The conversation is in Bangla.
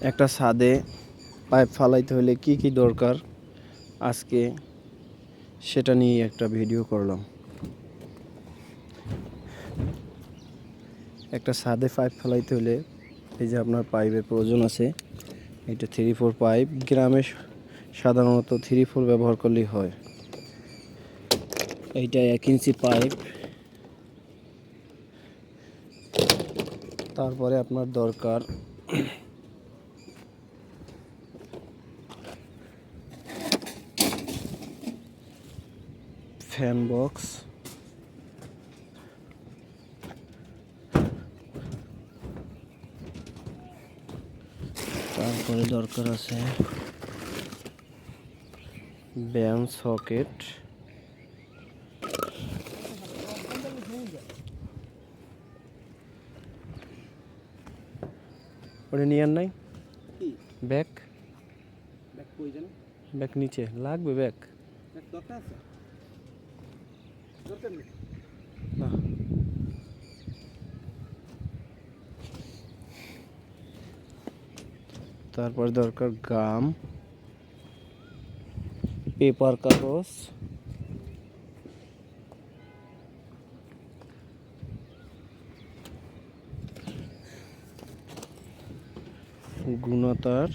একটা ছাদে পাইপ ফালাইতে হলে কি কি দরকার আজকে সেটা নিয়ে একটা ভিডিও করলাম। একটা ছাদে পাইপ ফালাইতে হলে এই যে আপনার পাইপের প্রয়োজন আছে। এটা 3-4 পাইপ, গ্রামে সাধারণত 3-4 ব্যবহার করলেই হয়। এইটা 1 ইঞ্চি পাইপ। তারপরে আপনার দরকার ফ্যান বক্স, তারপরে দরকার আছে ব্যান্ড সকেট, ওটা নিয়ে নাই ব্যাগ, ব্যাগ নিচে লাগবে, ব্যাগ না। তারপর দরকার গাম, পেপার কাগজ, গুণাতার,